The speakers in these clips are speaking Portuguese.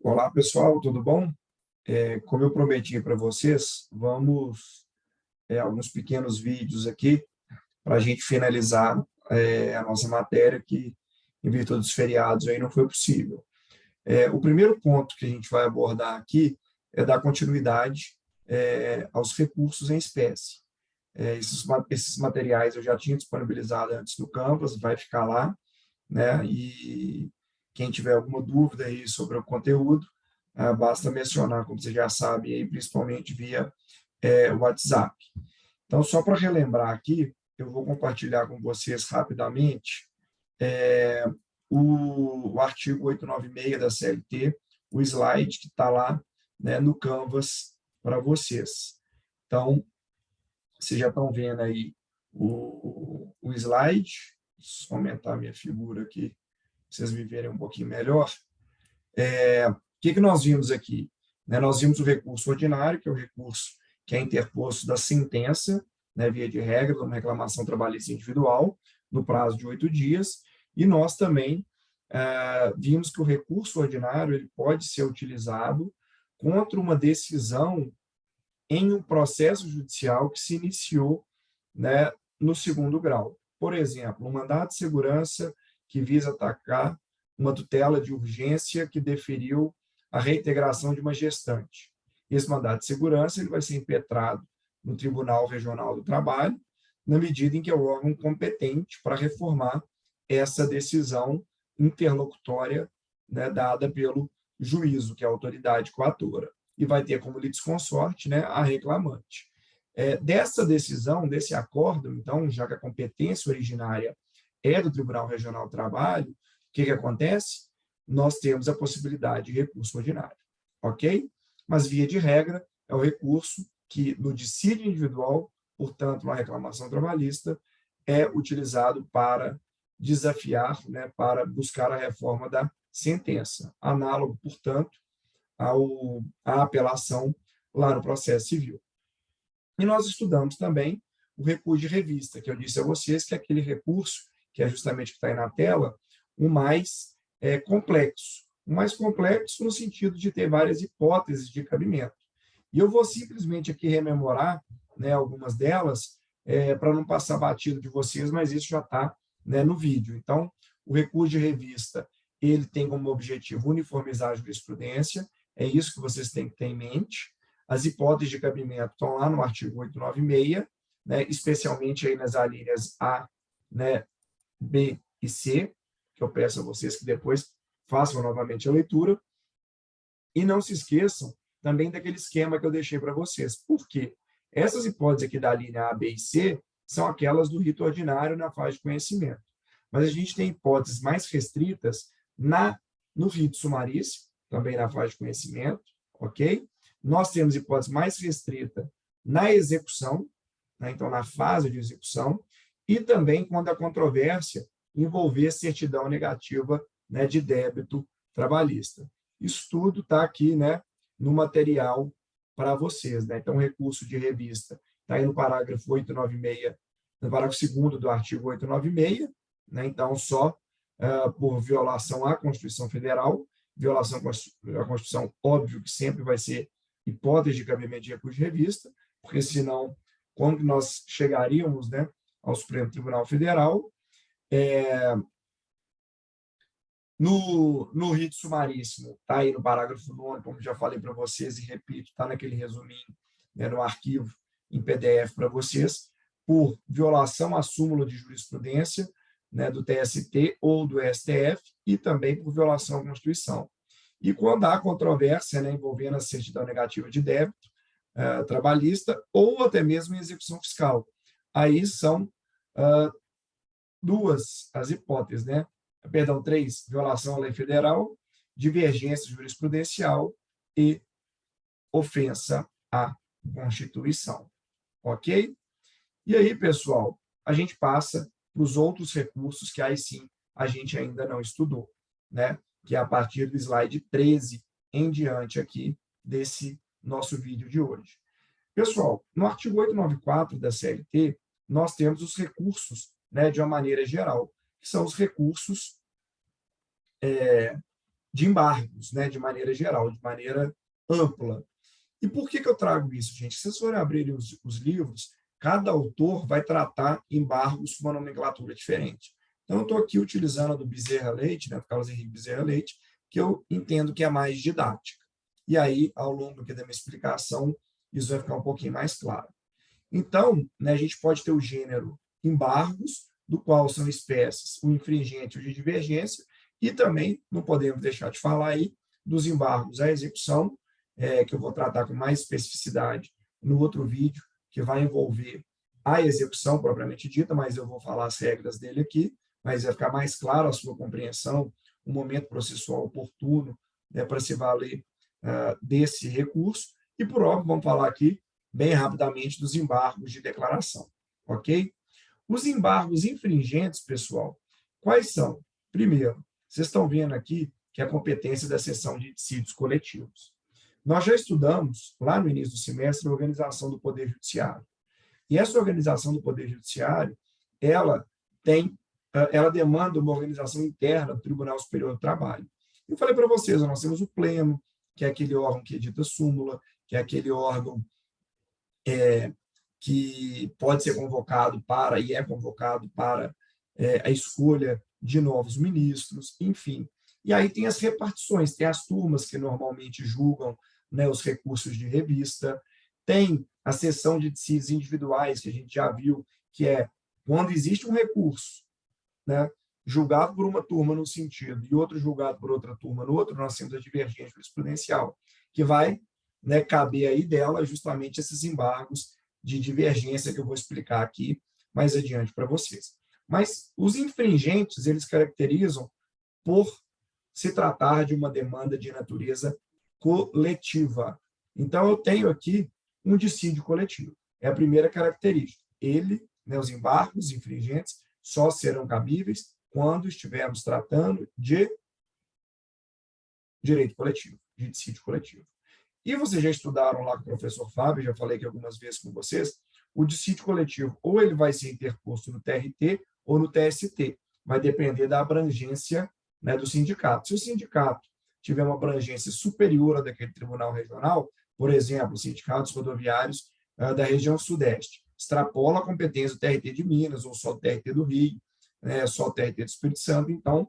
Olá, pessoal, tudo bom? Como eu prometi para vocês, vamos alguns pequenos vídeos aqui para a gente finalizar a nossa matéria, que em virtude dos feriados aí não foi possível. O primeiro ponto que a gente vai abordar aqui é dar continuidade aos recursos em espécie. Esses materiais eu já tinha disponibilizado antes no Canvas, vai ficar lá, né? E quem tiver alguma dúvida aí sobre o conteúdo, basta mencionar, como você já sabe, aí, principalmente via WhatsApp. Então, só para relembrar aqui, eu vou compartilhar com vocês rapidamente é, o artigo 896 da CLT, o slide que está lá, né, no Canvas para vocês. Então, vocês já estão vendo aí o slide. Deixa eu aumentar a minha figura aqui, para vocês me verem um pouquinho melhor. O que nós vimos aqui? Nós vimos o recurso ordinário, que é o recurso que é interposto da sentença, via de regra, de uma reclamação trabalhista individual, no prazo de 8 dias, e nós também vimos que o recurso ordinário ele pode ser utilizado contra uma decisão em um processo judicial que se iniciou, no segundo grau. Por exemplo, um mandado de segurança que visa atacar uma tutela de urgência que deferiu a reintegração de uma gestante. Esse mandado de segurança ele vai ser impetrado no Tribunal Regional do Trabalho, na medida em que é o órgão competente para reformar essa decisão interlocutória, dada pelo juízo, que é a autoridade coatora, e vai ter como litisconsorte, a reclamante. Dessa decisão, desse acordo, então, já que a competência originária é do Tribunal Regional do Trabalho, o que acontece? Nós temos a possibilidade de recurso ordinário, ok? Mas, via de regra, é o recurso que, no dissídio individual, portanto, uma reclamação trabalhista, é utilizado para desafiar, para buscar a reforma da sentença, análogo, portanto, à apelação lá no processo civil. E nós estudamos também o recurso de revista, que eu disse a vocês que é aquele recurso, que é justamente o que está aí na tela, o mais complexo. O mais complexo no sentido de ter várias hipóteses de cabimento. E eu vou simplesmente aqui rememorar, algumas delas, para não passar batido de vocês, mas isso já está, no vídeo. Então, o recurso de revista, ele tem como objetivo uniformizar a jurisprudência, é isso que vocês têm que ter em mente. As hipóteses de cabimento estão lá no artigo 896, especialmente aí nas alíneas A, B e C, que eu peço a vocês que depois façam novamente a leitura. E não se esqueçam também daquele esquema que eu deixei para vocês. Por quê? Essas hipóteses aqui da linha A, B e C são aquelas do rito ordinário na fase de conhecimento. Mas a gente tem hipóteses mais restritas no rito sumaríssimo, também na fase de conhecimento, ok? Nós temos hipótese mais restrita na execução, então na fase de execução, e também quando a controvérsia envolver certidão negativa de débito trabalhista. Isso tudo está aqui no material para vocês. Então, o recurso de revista está aí no parágrafo 896, no parágrafo 2º do artigo 896, então, só por violação à Constituição Federal, violação à Constituição, óbvio que sempre vai ser hipótese de cabimento de recurso de revista, porque senão, como nós chegaríamos ao Supremo Tribunal Federal? No rito sumaríssimo, está aí no parágrafo 9º, como já falei para vocês e repito, está naquele resuminho, no arquivo em PDF para vocês, por violação à súmula de jurisprudência do TST ou do STF e também por violação à Constituição. E quando há controvérsia envolvendo a certidão negativa de débito trabalhista ou até mesmo em execução fiscal, aí são duas as hipóteses, perdão, 3, violação à lei federal, divergência jurisprudencial e ofensa à Constituição, ok? E aí, pessoal, a gente passa para os outros recursos que aí sim a gente ainda não estudou, que é a partir do slide 13 em diante aqui desse nosso vídeo de hoje. Pessoal, no artigo 894 da CLT, nós temos os recursos, de uma maneira geral, que são os recursos de embargos, né, de maneira geral, de maneira ampla. E por que eu trago isso, gente? Se vocês forem abrir os livros, cada autor vai tratar embargos com uma nomenclatura diferente. Então, eu estou aqui utilizando a do Bezerra Leite, né, do Carlos Henrique Bezerra Leite, que eu entendo que é mais didática. E aí, ao longo aqui da minha explicação, isso vai ficar um pouquinho mais claro. Então, né, a gente pode ter o gênero embargos, do qual são espécies o infringente e o de divergência, e também, não podemos deixar de falar aí, dos embargos à execução, que eu vou tratar com mais especificidade no outro vídeo, que vai envolver a execução propriamente dita, mas eu vou falar as regras dele aqui, mas vai ficar mais claro a sua compreensão, o momento processual oportuno, né, para se valer desse recurso. E, por óbvio, vamos falar aqui bem rapidamente dos embargos de declaração, ok? Os embargos infringentes, pessoal, quais são? Primeiro, vocês estão vendo aqui que é a competência da seção de dissídios coletivos. Nós já estudamos, lá no início do semestre, a organização do Poder Judiciário. E essa organização do Poder Judiciário, ela demanda uma organização interna do Tribunal Superior do Trabalho. Eu falei para vocês, nós temos o Pleno, que é aquele órgão que edita súmula, que é aquele órgão que pode ser convocado para, e é convocado para a escolha de novos ministros, enfim. E aí tem as repartições, tem as turmas que normalmente julgam, né, os recursos de revista, tem a seção de dissídios individuais, que a gente já viu, que é quando existe um recurso, né, julgado por uma turma no sentido e outro julgado por outra turma no outro, nós temos a divergência jurisprudencial, que vai, né, caber aí dela justamente esses embargos de divergência que eu vou explicar aqui mais adiante para vocês. Mas os infringentes, eles caracterizam por se tratar de uma demanda de natureza coletiva. Então, eu tenho aqui um dissídio coletivo. É a primeira característica. Ele, né, os embargos infringentes, só serão cabíveis quando estivermos tratando de direito coletivo, de dissídio coletivo. E vocês já estudaram lá com o professor Fábio, já falei aqui algumas vezes com vocês, o dissídio coletivo, ou ele vai ser interposto no TRT ou no TST, vai depender da abrangência, né, do sindicato. Se o sindicato tiver uma abrangência superior a daquele tribunal regional, por exemplo, os sindicatos rodoviários da região sudeste, extrapola a competência do TRT de Minas, ou só do TRT do Rio, né, só o TRT do Espírito Santo, então,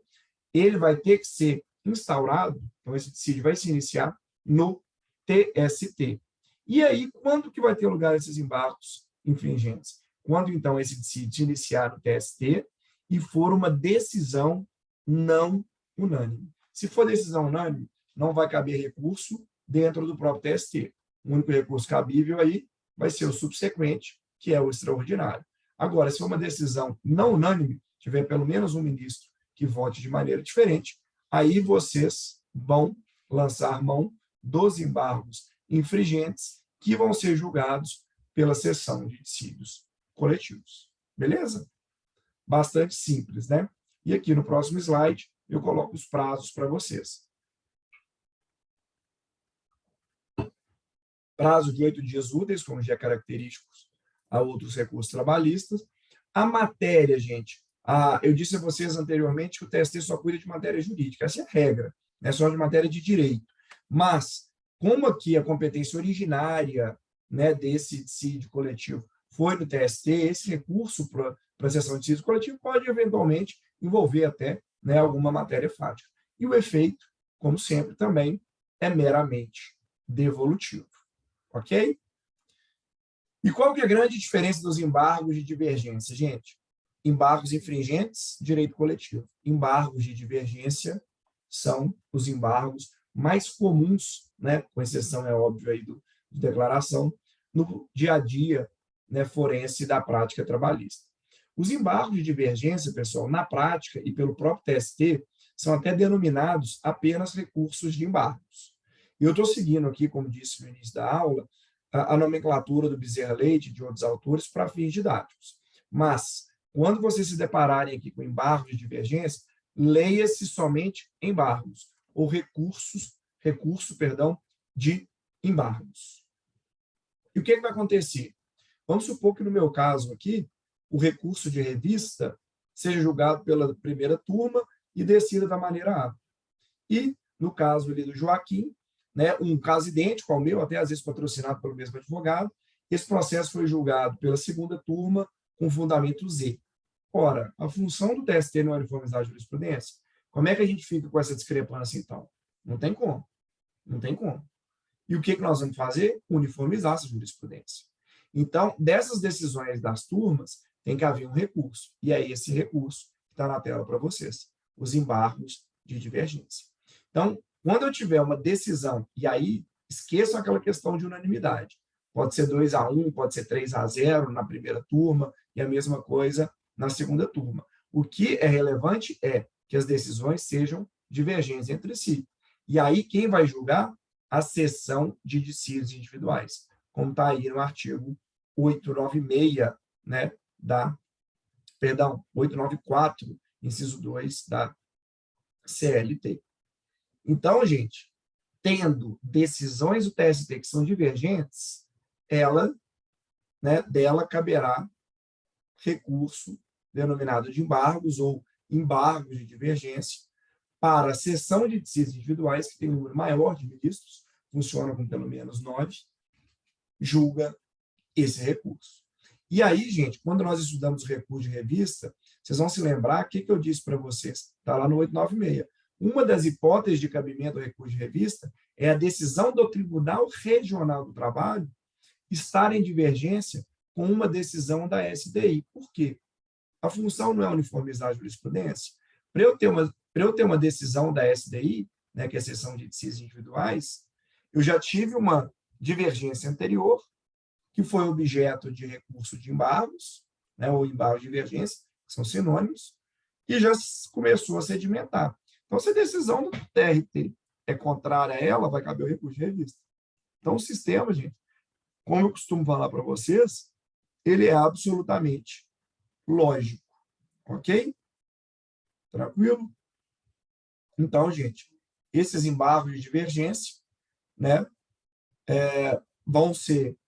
ele vai ter que ser instaurado, então esse dissídio vai se iniciar no TST. E aí, quando que vai ter lugar esses embargos infringentes? Quando, então, esse dissídio se iniciar no TST e for uma decisão não unânime. Se for decisão unânime, não vai caber recurso dentro do próprio TST. O único recurso cabível aí vai ser o subsequente, que é o extraordinário. Agora, se for uma decisão não unânime, tiver pelo menos um ministro que vote de maneira diferente, aí vocês vão lançar mão dos embargos infringentes que vão ser julgados pela seção de dissídios coletivos. Beleza? Bastante simples, né? E aqui no próximo slide eu coloco os prazos para vocês. Prazo de 8 dias úteis, como já é característico a outros recursos trabalhistas. A matéria, gente, eu disse a vocês anteriormente que o TST só cuida de matéria jurídica, essa é a regra, é só de matéria de direito. Mas, como aqui a competência originária, né, desse dissídio coletivo foi no TST, esse recurso para a sessão de dissídio coletivo pode, eventualmente, envolver até, né, alguma matéria fática. E o efeito, como sempre, também é meramente devolutivo. Ok? E qual que é a grande diferença dos embargos de divergência, gente? Embargos infringentes, direito coletivo. Embargos de divergência são os embargos mais comuns, né, com exceção, é óbvio, aí de declaração, no dia a dia, né, forense da prática trabalhista. Os embargos de divergência, pessoal, na prática e pelo próprio TST, são até denominados apenas recursos de embargos. E eu estou seguindo aqui, como disse no início da aula, a nomenclatura do Bezerra Leite e de outros autores para fins didáticos. Mas, quando vocês se depararem aqui com embargos de divergência, leia-se somente embargos, ou recurso, de embargos. E o que vai acontecer? Vamos supor que, no meu caso aqui, o recurso de revista seja julgado pela primeira turma e decida da maneira A. E, no caso ali do Joaquim, né, um caso idêntico ao meu, até às vezes patrocinado pelo mesmo advogado, esse processo foi julgado pela segunda turma com fundamento Z. Ora, a função do TST não é uniformizar a jurisprudência. Como é que a gente fica com essa discrepância, então? Não tem como. Não tem como. E o que nós vamos fazer? Uniformizar essa jurisprudência. Então, dessas decisões das turmas, tem que haver um recurso. E é esse recurso que está na tela para vocês, os embargos de divergência. Então, quando eu tiver uma decisão, e aí esqueçam aquela questão de unanimidade. Pode ser 2-1, pode ser 3-0 na primeira turma, e a mesma coisa na segunda turma. O que é relevante é que as decisões sejam divergentes entre si. E aí, quem vai julgar? A seção de dissídios individuais, como está aí no artigo 896, né, 894, inciso 2 da CLT. Então, gente, tendo decisões do TST que são divergentes, dela caberá recurso denominado de embargos ou embargos de divergência para a seção de dissídios individuais, que tem um número maior de ministros, funciona com pelo menos 9, julga esse recurso. E aí, gente, quando nós estudamos o recurso de revista, vocês vão se lembrar o que eu disse para vocês, está lá no 896. Uma das hipóteses de cabimento do recurso de revista é a decisão do Tribunal Regional do Trabalho estar em divergência com uma decisão da SDI. Por quê? A função não é uniformizar a jurisprudência. Para eu ter uma decisão da SDI, né, que é a seção de dissídios individuais, eu já tive uma divergência anterior, que foi objeto de recurso de embargos, né, ou embargo de divergência, que são sinônimos, e já começou a sedimentar. Então, se a decisão do TRT é contrária a ela, vai caber o recurso de revista. Então, o sistema, gente, como eu costumo falar para vocês, ele é absolutamente lógico. Ok? Tranquilo? Então, gente, esses embargos de divergência, né, vão ser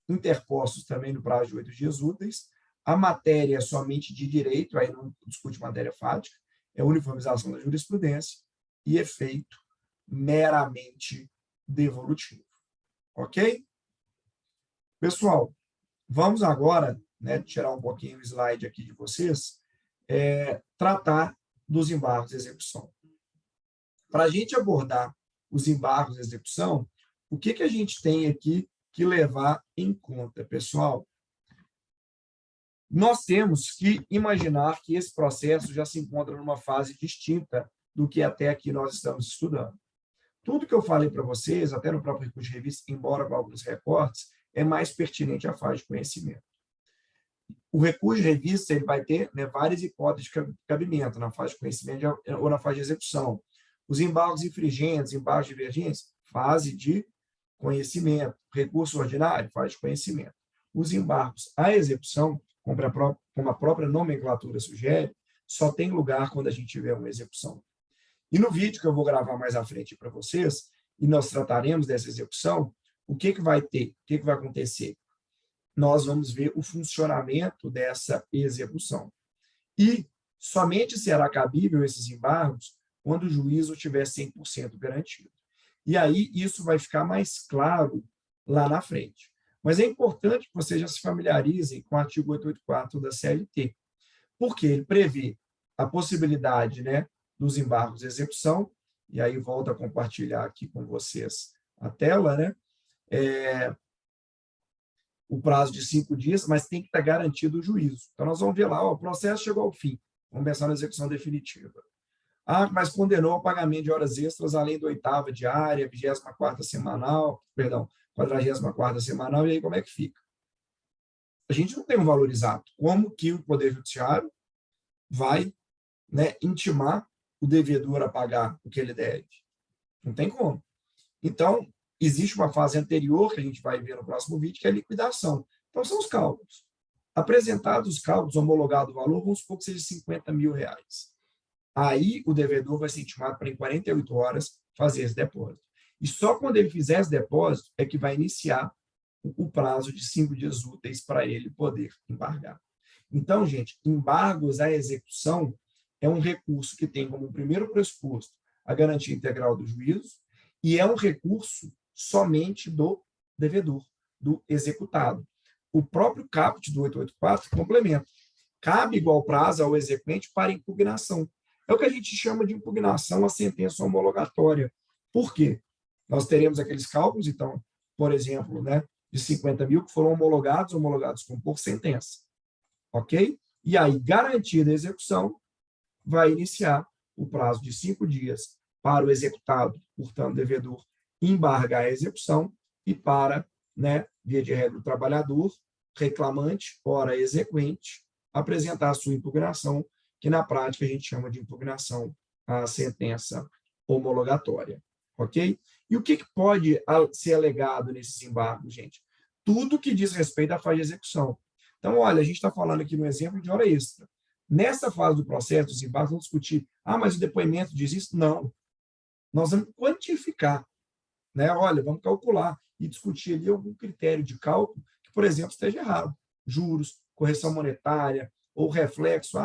interpostos também no prazo de 8 dias úteis. A matéria é somente de direito, aí não discute matéria fática, é uniformização da jurisprudência e efeito meramente devolutivo. Ok? Pessoal, vamos agora, né, tirar um pouquinho o slide aqui de vocês, tratar dos embargos de execução. Para a gente abordar os embargos de execução, o que a gente tem aqui que levar em conta, pessoal? Nós temos que imaginar que esse processo já se encontra numa fase distinta do que até aqui nós estamos estudando. Tudo que eu falei para vocês, até no próprio recurso de revista, embora com alguns recortes, é mais pertinente à fase de conhecimento. O recurso de revista ele vai ter, né, várias hipóteses de cabimento na fase de conhecimento ou na fase de execução. Os embargos infringentes, embargos divergentes, fase de conhecimento. Recurso ordinário, fase de conhecimento. Os embargos à execução, como a própria nomenclatura sugere, só tem lugar quando a gente tiver uma execução. E no vídeo que eu vou gravar mais à frente para vocês, e nós trataremos dessa execução, o que vai ter, o que vai acontecer? Nós vamos ver o funcionamento dessa execução. E somente será cabível esses embargos quando o juízo estiver 100% garantido. E aí isso vai ficar mais claro lá na frente. Mas é importante que vocês já se familiarizem com o artigo 884 da CLT, porque ele prevê a possibilidade, né, dos embargos de execução, e aí volto a compartilhar aqui com vocês a tela, né? O prazo de 5 dias, mas tem que estar garantido o juízo. Então, nós vamos ver lá, ó, o processo chegou ao fim, vamos pensar na execução definitiva. Ah, mas condenou ao pagamento de horas extras, além da 8ª diária, 24ª semanal, perdão, 44ª semanal, e aí como é que fica? A gente não tem um valor exato. Como que o Poder Judiciário vai, né, intimar o devedor a pagar o que ele deve? Não tem como. Então, existe uma fase anterior, que a gente vai ver no próximo vídeo, que é a liquidação. Então, são os cálculos. Apresentados os cálculos, homologado o valor, vamos supor que seja R$50 mil. Aí, o devedor vai ser intimado para, em 48 horas, fazer esse depósito. E só quando ele fizer esse depósito é que vai iniciar o prazo de 5 dias úteis para ele poder embargar. Então, gente, embargos à execução é um recurso que tem como primeiro pressuposto a garantia integral do juízo, e é um recurso somente do devedor, do executado. O próprio caput do 884 complementa. Cabe igual prazo ao exequente para impugnação. É o que a gente chama de impugnação à sentença homologatória. Por quê? Nós teremos aqueles cálculos, então, por exemplo, né, de 50 mil que foram homologados por sentença. Ok? E aí, garantida a execução, vai iniciar o prazo de 5 dias para o executado, portanto, devedor, embargar a execução e para, né, via de regra, o trabalhador, reclamante, ora exequente, apresentar a sua impugnação, que na prática a gente chama de impugnação à sentença homologatória. Ok? E o que pode ser alegado nesses embargos, gente? Tudo que diz respeito à fase de execução. Então, olha, a gente está falando aqui no exemplo de hora extra. Nessa fase do processo, os embargos vão discutir, mas o depoimento diz isso? Não. Nós vamos quantificar, né? Olha, vamos calcular e discutir ali algum critério de cálculo que, por exemplo, esteja errado. Juros, correção monetária, ou reflexo,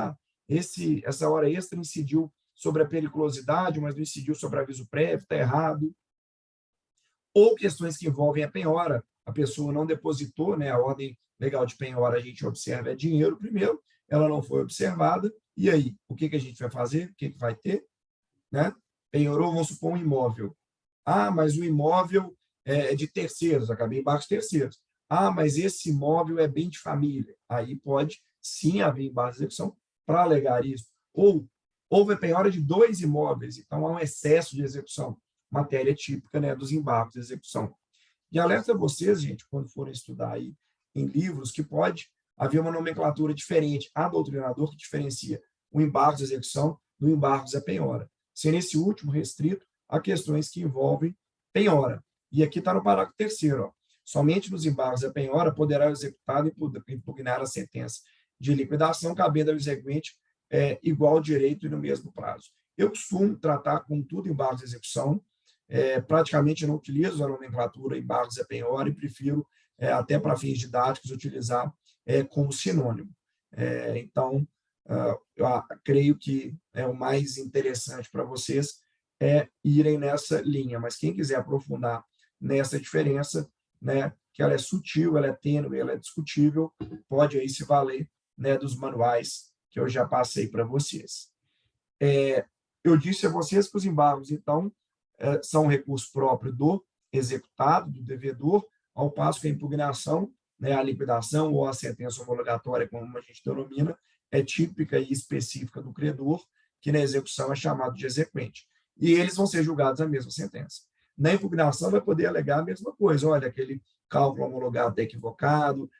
essa hora extra incidiu sobre a periculosidade, mas não incidiu sobre aviso prévio, está errado. Ou questões que envolvem a penhora, a pessoa não depositou, né, a ordem legal de penhora, a gente observa é dinheiro primeiro, ela não foi observada, e aí, o que a gente vai fazer? O que vai ter? Né? Penhorou, vamos supor, um imóvel. Mas o imóvel é de terceiros, acabei embargos terceiros. Mas esse imóvel é bem de família. Aí pode, sim, haver embargos de execução para alegar isso. Ou houve a penhora de 2 imóveis, então há um excesso de execução, matéria típica, né, dos embargos de execução. E alerta vocês, gente, quando forem estudar aí em livros, que pode haver uma nomenclatura diferente. Há doutrinador que diferencia o embargo de execução do embargo de penhora, sendo esse último restrito a questões que envolvem penhora. E aqui está no parágrafo 3º. Somente nos embargos da penhora poderá o executado impugnar a sentença de liquidação, cabendo ao exequente igual direito e no mesmo prazo. Eu costumo tratar com tudo embargos de execução, praticamente não utilizo a nomenclatura embargos da penhora e prefiro, até para fins didáticos, utilizar como sinônimo. Então, eu creio que o mais interessante para vocês é irem nessa linha, mas quem quiser aprofundar nessa diferença, né, que ela é sutil, ela é tênue, ela é discutível, pode aí se valer, né, dos manuais que eu já passei para vocês. Eu disse a vocês que os embargos, então, são um recurso próprio do executado, do devedor, ao passo que a impugnação, né, a liquidação ou a sentença homologatória, como a gente denomina, é típica e específica do credor, que na execução é chamado de exequente. E eles vão ser julgados a mesma sentença. Na impugnação vai poder alegar a mesma coisa, olha, aquele cálculo homologado está equivocado,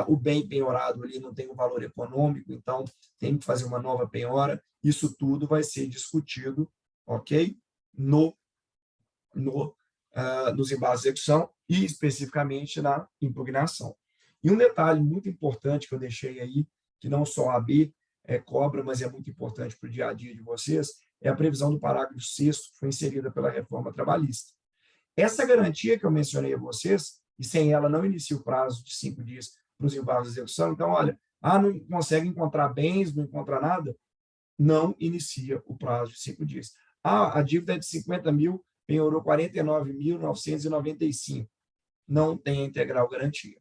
o bem penhorado ali não tem um valor econômico, então tem que fazer uma nova penhora, isso tudo vai ser discutido, ok? Nos embargos de execução e especificamente na impugnação. E um detalhe muito importante que eu deixei aí, que não só a AB cobra, mas é muito importante para o dia a dia de vocês, é a previsão do parágrafo 6º, que foi inserida pela reforma trabalhista. Essa garantia que eu mencionei a vocês, e sem ela não inicia o prazo de 5 dias para os embargos de execução, então, olha, não consegue encontrar bens, não encontra nada, não inicia o prazo de 5 dias. A dívida é de 50 mil, penhorou 49.995. Não tem a integral garantia.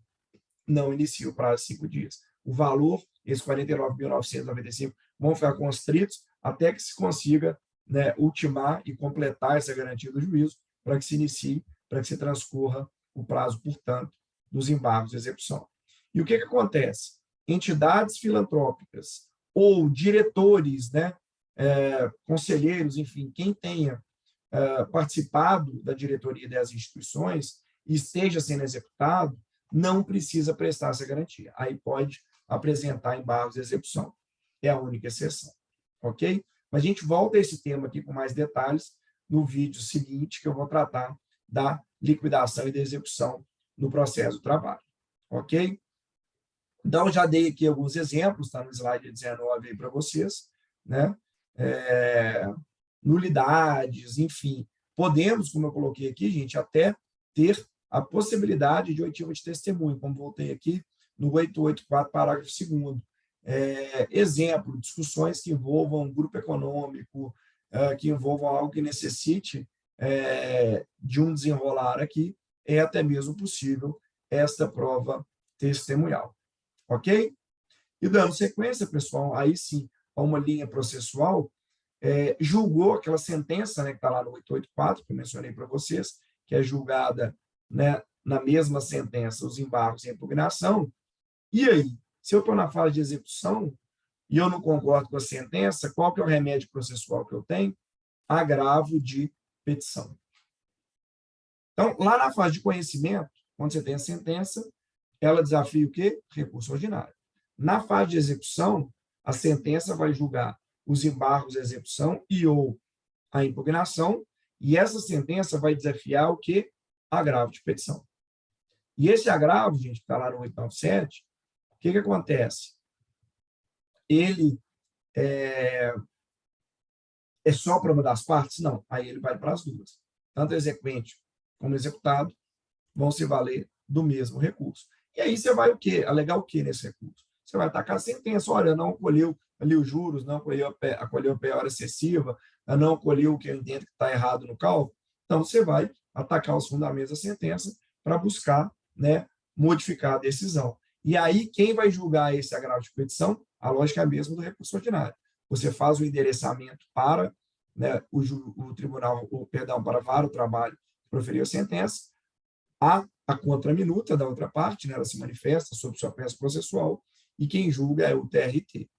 Não inicia o prazo de 5 dias. O valor, esses 49.995, vão ficar constritos até que se consiga, né, ultimar e completar essa garantia do juízo para que se inicie, para que se transcorra o prazo, portanto, dos embargos de execução. E o que acontece? Entidades filantrópicas ou diretores, né, conselheiros, enfim, quem tenha participado da diretoria das instituições e esteja sendo executado, não precisa prestar essa garantia. Aí pode apresentar embargos de execução. É a única exceção. Ok? Mas a gente volta a esse tema aqui com mais detalhes no vídeo seguinte, que eu vou tratar da liquidação e da execução no processo do trabalho. Ok? Então, já dei aqui alguns exemplos, está no slide 19 aí para vocês, né? Nulidades, enfim. Podemos, como eu coloquei aqui, gente, até ter a possibilidade de oitiva de testemunho, como voltei aqui no 884, parágrafo 2º. Exemplo, discussões que envolvam grupo econômico, que envolvam algo que necessite de um desenrolar aqui, é até mesmo possível esta prova testemunhal. Ok? E dando sequência, pessoal, aí sim, a uma linha processual, julgou aquela sentença, né, que está lá no 884, que eu mencionei para vocês, que é julgada, né, na mesma sentença os embargos e a impugnação. E aí, se eu estou na fase de execução e eu não concordo com a sentença, qual que é o remédio processual que eu tenho? Agravo de petição. Então, lá na fase de conhecimento, quando você tem a sentença, ela desafia o quê? Recurso ordinário. Na fase de execução, a sentença vai julgar os embargos da execução e ou a impugnação, e essa sentença vai desafiar o quê? Agravo de petição. E esse agravo, gente, que está lá no 897, o que acontece? Ele é só para uma das partes? Não, aí ele vai para as duas. Tanto o exequente como o executado vão se valer do mesmo recurso. E aí você vai o quê? Alegar o quê nesse recurso? Você vai atacar a sentença, olha, não acolheu ali os juros, não acolheu a penhora excessiva, não acolheu o que eu entendo que está errado no cálculo. Então, você vai atacar os fundamentos da sentença para buscar, né, modificar a decisão. E aí, quem vai julgar esse agravo de petição? A lógica é a mesma do recurso ordinário. Você faz o endereçamento para, né, o tribunal, perdão, para o trabalho que proferiu a sentença, a contraminuta da outra parte, né, ela se manifesta sobre sua peça processual, e quem julga é o TRT.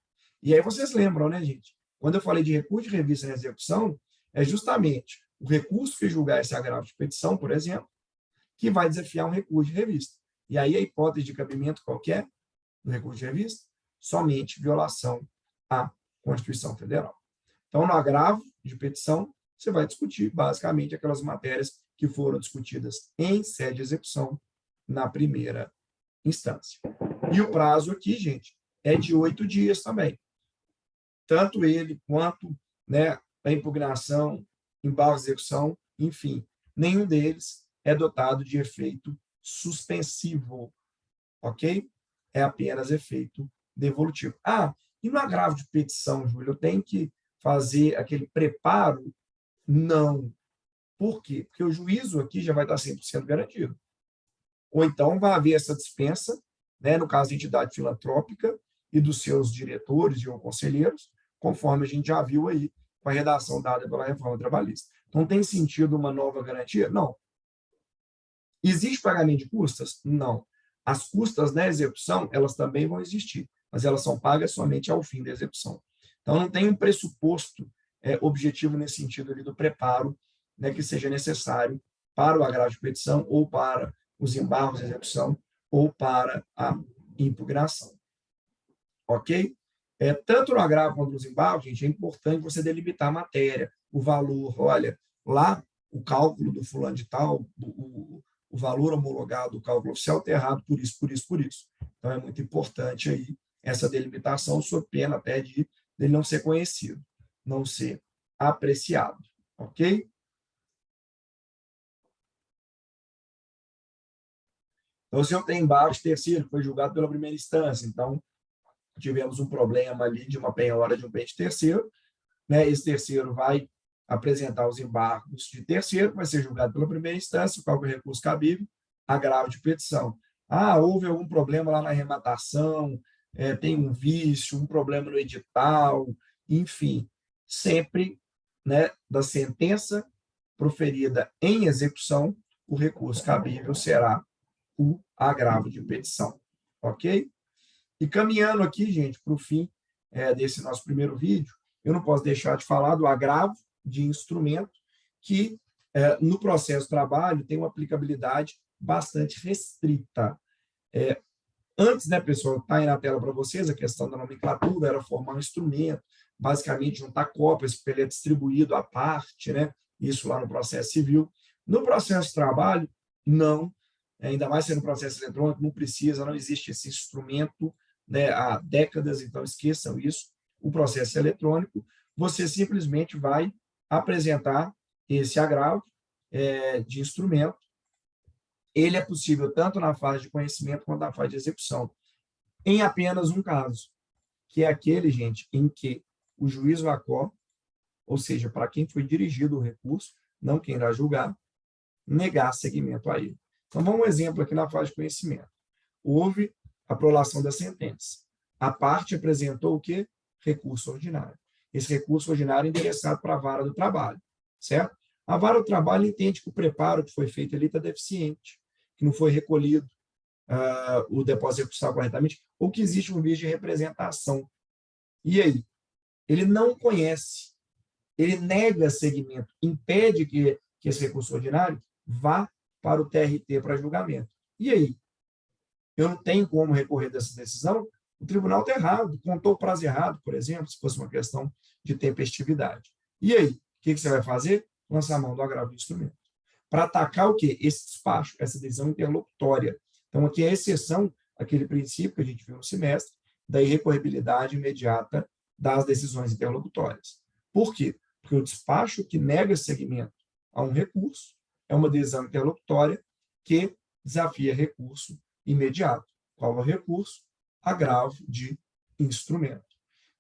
E aí vocês lembram, né, gente? Quando eu falei de recurso de revista na execução, é justamente o recurso que julgar esse agravo de petição, por exemplo, que vai desafiar um recurso de revista. E aí a hipótese de cabimento qualquer do recurso de revista, somente violação à Constituição Federal. Então, no agravo de petição, você vai discutir basicamente aquelas matérias que foram discutidas em sede de execução na primeira instância. E o prazo aqui, gente, é de 8 dias também. Tanto ele quanto, né, a impugnação, embargo de execução, enfim, nenhum deles é dotado de efeito suspensivo, ok? É apenas efeito devolutivo. E no agravo de petição, Júlio, eu tenho que fazer aquele preparo? Não. Por quê? Porque o juízo aqui já vai estar 100% garantido. Ou então vai haver essa dispensa, né, no caso de entidade filantrópica e dos seus diretores e ou conselheiros, conforme a gente já viu aí com a redação dada pela reforma trabalhista. Não tem sentido uma nova garantia? Não. Existe pagamento de custas? Não. As custas na execução, elas também vão existir, mas elas são pagas somente ao fim da execução. Então, não tem um pressuposto objetivo nesse sentido ali do preparo, né, que seja necessário para o agravo de petição ou para os embargos de execução ou para a impugnação. Ok? Tanto no agravo quanto nos embargos, gente, é importante você delimitar a matéria, o valor. Olha, lá o cálculo do fulano de tal, o valor homologado do cálculo oficial está errado por isso, por isso, por isso. Então, é muito importante aí essa delimitação, sob pena até de ele não ser conhecido, não ser apreciado. Ok? Então, se eu tenho embargos terceiro, que foi julgado pela primeira instância, então, tivemos um problema ali de uma penhora de um bem de terceiro, né? Esse terceiro vai apresentar os embargos de terceiro, vai ser julgado pela primeira instância, qual é o recurso cabível, agravo de petição. Houve algum problema lá na arrematação, tem um vício, um problema no edital, enfim, sempre, né, da sentença proferida em execução, o recurso cabível será o agravo de petição, ok? E caminhando aqui, gente, para o fim desse nosso primeiro vídeo, eu não posso deixar de falar do agravo de instrumento, que no processo de trabalho tem uma aplicabilidade bastante restrita. Antes, né, pessoal, está aí na tela para vocês, a questão da nomenclatura era formar um instrumento, basicamente juntar cópias, porque ele é distribuído à parte, né? Isso lá no processo civil. No processo de trabalho, não, ainda mais sendo processo eletrônico, não precisa, não existe esse instrumento, né, há décadas, então esqueçam isso. O processo eletrônico, você simplesmente vai apresentar esse agravo de instrumento. Ele é possível tanto na fase de conhecimento quanto na fase de execução, em apenas um caso, que é aquele, gente, em que o juiz VACO ou seja, para quem foi dirigido o recurso, não quem irá julgar, negar seguimento a ele. Então, vamos um exemplo aqui na fase de conhecimento. Houve a prolação da sentença. A parte apresentou o quê? Recurso ordinário. Esse recurso ordinário é endereçado para a vara do trabalho, certo? A vara do trabalho entende que o preparo que foi feito ali está deficiente, que não foi recolhido o depósito recursal corretamente, ou que existe um vício de representação. E aí? Ele não conhece, ele nega seguimento, impede que esse recurso ordinário vá para o TRT para julgamento. E aí? Eu não tenho como recorrer dessa decisão? O tribunal está errado, contou o prazo errado, por exemplo, se fosse uma questão de tempestividade. E aí? O que você vai fazer? Lançar a mão do agravo do instrumento. Para atacar o quê? Esse despacho, essa decisão interlocutória. Então, aqui é a exceção àquele princípio que a gente viu no semestre, da irrecorribilidade imediata das decisões interlocutórias. Por quê? Porque o despacho que nega seguimento a um recurso é uma decisão interlocutória que desafia recurso imediato. Qual é o recurso? Agravo de instrumento.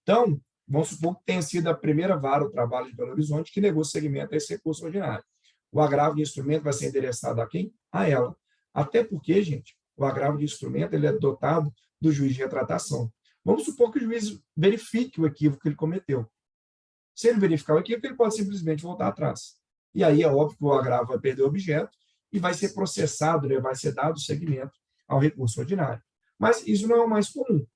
Então, vamos supor que tenha sido a primeira vara do trabalho de Belo Horizonte que negou seguimento a esse recurso ordinário. O agravo de instrumento vai ser endereçado a quem? A ela. Até porque, gente, o agravo de instrumento ele é dotado do juiz de retratação. Vamos supor que o juiz verifique o equívoco que ele cometeu. Se ele verificar o equívoco, ele pode simplesmente voltar atrás. E aí é óbvio que o agravo vai perder o objeto e vai ser processado, vai ser dado seguimento ao recurso ordinário. Mas isso não é o mais comum.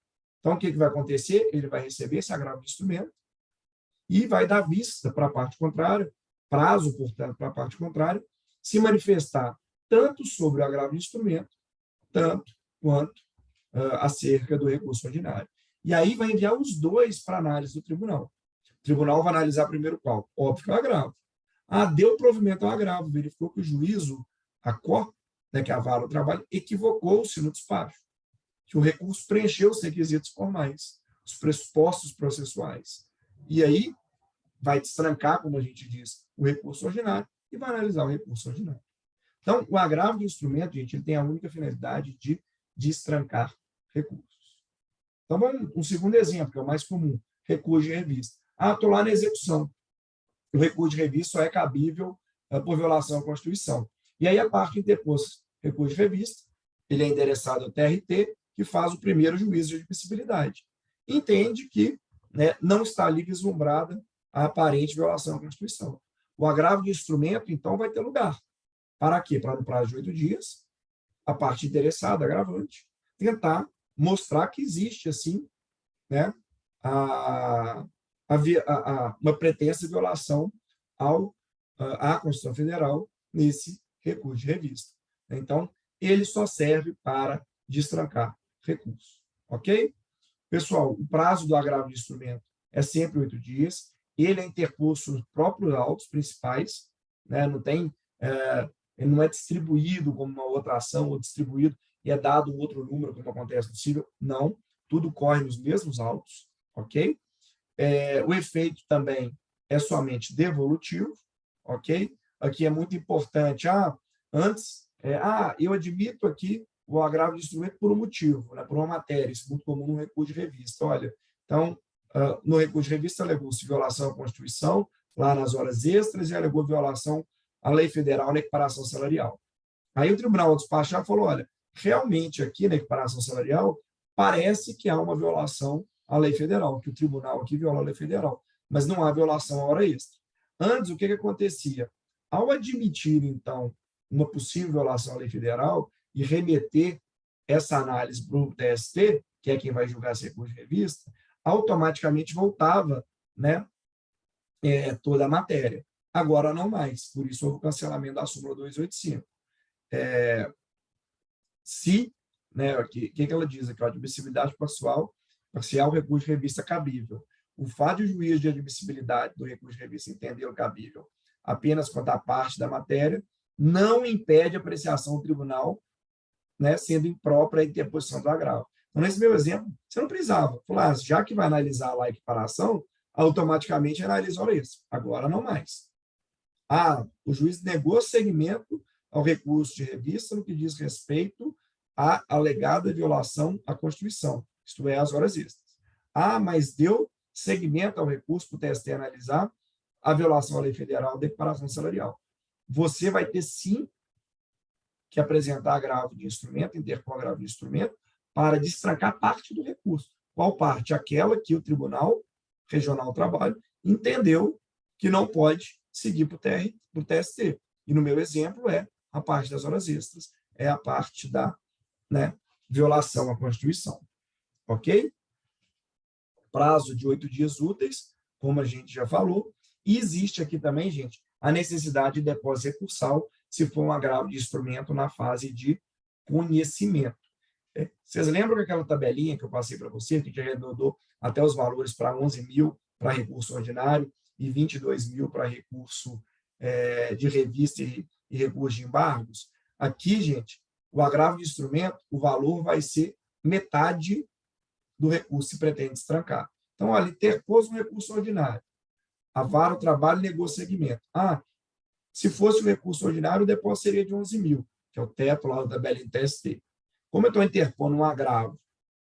Então, o que vai acontecer? Ele vai receber esse agravo de instrumento e vai dar vista para a parte contrária, prazo, portanto, para a parte contrária, se manifestar tanto sobre o agravo de instrumento, tanto quanto acerca do recurso ordinário. E aí vai enviar os dois para análise do tribunal. O tribunal vai analisar primeiro qual? Óbvio que é o agravo. Deu provimento ao agravo, verificou que o juízo, a COR, né, que é a vara do trabalho, equivocou-se no despacho, que o recurso preencheu os requisitos formais, os pressupostos processuais. E aí vai destrancar, como a gente diz, o recurso ordinário e vai analisar o recurso ordinário. Então, o agravo do instrumento, gente, ele tem a única finalidade de destrancar recursos. Então, vamos um segundo exemplo, que é o mais comum, recurso de revista. Estou lá na execução. O recurso de revista só é cabível por violação à Constituição. E aí a parte interpôs recurso de revista, ele é endereçado ao TRT, que faz o primeiro juízo de admissibilidade. Entende que, né, não está ali vislumbrada a aparente violação à Constituição. O agravo de instrumento, então, vai ter lugar. Para quê? Para, no prazo de 8 dias, a parte interessada, agravante, tentar mostrar que existe, assim, né, uma pretensa violação à Constituição Federal nesse recurso de revista. Então, ele só serve para destrancar recurso. Ok? Pessoal, o prazo do agravo de instrumento é sempre 8 dias. Ele é interposto nos próprios autos principais, né? Ele não é distribuído como uma outra ação, ou distribuído e é dado um outro número, como acontece no civil. Não, tudo corre nos mesmos autos, ok? O efeito também é somente devolutivo, ok? Aqui é muito importante, eu admito aqui o agravo de instrumento por um motivo, né, por uma matéria, isso é muito comum no recurso de revista. Olha, então, no recurso de revista alegou-se violação à Constituição, lá nas horas extras, e alegou violação à lei federal na equiparação salarial. Aí o tribunal despachar falou, olha, realmente aqui na equiparação salarial parece que há uma violação à lei federal, que o tribunal aqui violou a lei federal, mas não há violação à hora extra. Antes, o que acontecia? Ao admitir, então, uma possível violação à lei federal e remeter essa análise para o TST, que é quem vai julgar esse recurso de revista, automaticamente voltava, né, toda a matéria. Agora não mais, por isso houve o cancelamento da súmula 285. O que ela diz aqui? A admissibilidade parcial, recurso de revista cabível. O fato de o juiz de admissibilidade do recurso de revista entender o cabível apenas quanto à parte da matéria não impede a apreciação do tribunal, né, sendo imprópria a interposição do agravo. Então, nesse meu exemplo, você não precisava. Falar, já que vai analisar lá a equiparação, automaticamente analisa a hora extra. Agora não mais. O juiz negou seguimento ao recurso de revista no que diz respeito à alegada violação à Constituição, isto é, às horas extras. Mas deu seguimento ao recurso para o TST analisar a violação à lei federal da equiparação salarial. Você vai ter, sim, que apresentar agravo de instrumento, interpor agravo de instrumento, para destrancar parte do recurso. Qual parte? Aquela que o Tribunal Regional do Trabalho entendeu que não pode seguir para o TST. E no meu exemplo é a parte das horas extras, é a parte da, né, violação à Constituição. Ok? Prazo de 8 dias úteis, como a gente já falou. E existe aqui também, gente, a necessidade de depósito recursal, se for um agravo de instrumento na fase de conhecimento. Vocês lembram daquela tabelinha que eu passei para vocês, que arredondou até os valores para 11 mil para recurso ordinário e 22 mil para recurso de revista e recurso de embargos? Aqui, gente, o agravo de instrumento, o valor vai ser metade do recurso se pretende destrancar. Então, olha, interpôs um recurso ordinário. A vara do trabalho negou segmento. Se fosse o recurso ordinário, o depósito seria de 11 mil, que é o teto lá da tabela em TST. Como eu estou interpondo um agravo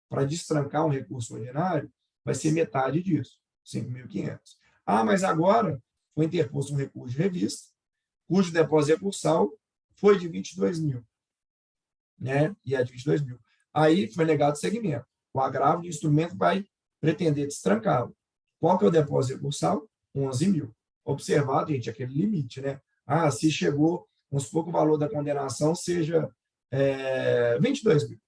para destrancar um recurso ordinário, vai ser metade disso, 5.500. Mas agora foi interposto um recurso de revista, cujo depósito recursal foi de 22 mil. Né? E é de 22 mil. Aí foi negado segmento. O agravo de instrumento vai pretender destrancá-lo. Qual que é o depósito recursal? 11 mil. Observado, gente, aquele limite, né? Se chegou, vamos supor que o valor da condenação seja 22 mil.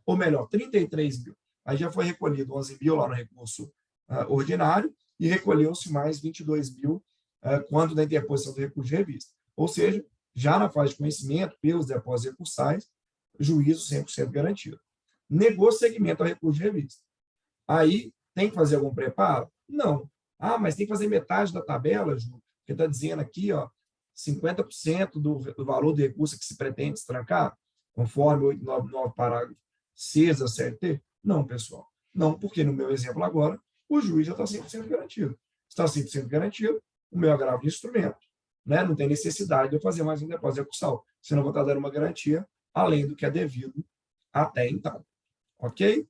Ou melhor, 33 mil. Aí já foi recolhido 11 mil lá no recurso ordinário e recolheu-se mais 22 mil quando da interposição do recurso de revista. Ou seja, já na fase de conhecimento, pelos depósitos recursais, juízo 100% garantido. Negou segmento ao recurso de revista. Aí, tem que fazer algum preparo? Não. Mas tem que fazer metade da tabela, Ju, porque está dizendo aqui, 50% do valor do recurso que se pretende destrancar, conforme 899, parágrafo 6 da CLT? Não, pessoal. Não, porque no meu exemplo agora, o juiz já está 100% garantido. Está 100% garantido, o meu agravo de instrumento. Né? Não tem necessidade de eu fazer mais um depósito recursal, senão eu vou estar dando uma garantia além do que é devido até então. Ok?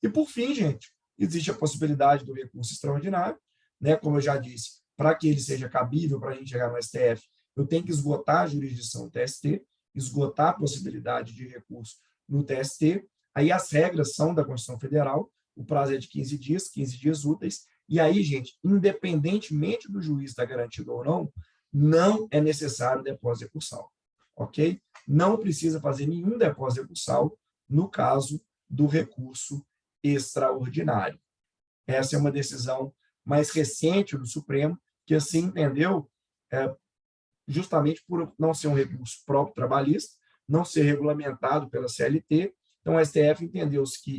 E, por fim, gente, existe a possibilidade do recurso extraordinário, né? Como eu já disse, para que ele seja cabível para a gente chegar no STF, eu tenho que esgotar a jurisdição do TST, esgotar a possibilidade de recurso no TST. Aí as regras são da Constituição Federal, o prazo é de 15 dias úteis, e aí, gente, independentemente do juiz estar garantido ou não, não é necessário depósito recursal, ok? Não precisa fazer nenhum depósito recursal no caso do recurso extraordinário. Essa é uma decisão mais recente do Supremo, que assim entendeu, justamente por não ser um recurso próprio trabalhista, não ser regulamentado pela CLT. Então, o STF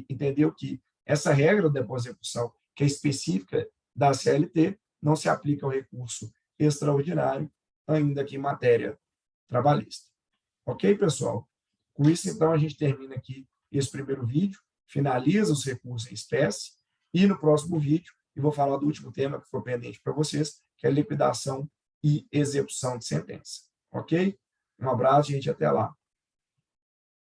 entendeu que essa regra do depósito recursal, que é específica da CLT, não se aplica ao recurso extraordinário, ainda que em matéria trabalhista. Ok, pessoal? Com isso, então, a gente termina aqui esse primeiro vídeo, finaliza os recursos em espécie, e no próximo vídeo eu vou falar do último tema que foi pendente para vocês, que é liquidação e execução de sentença. Ok? Um abraço, gente, até lá.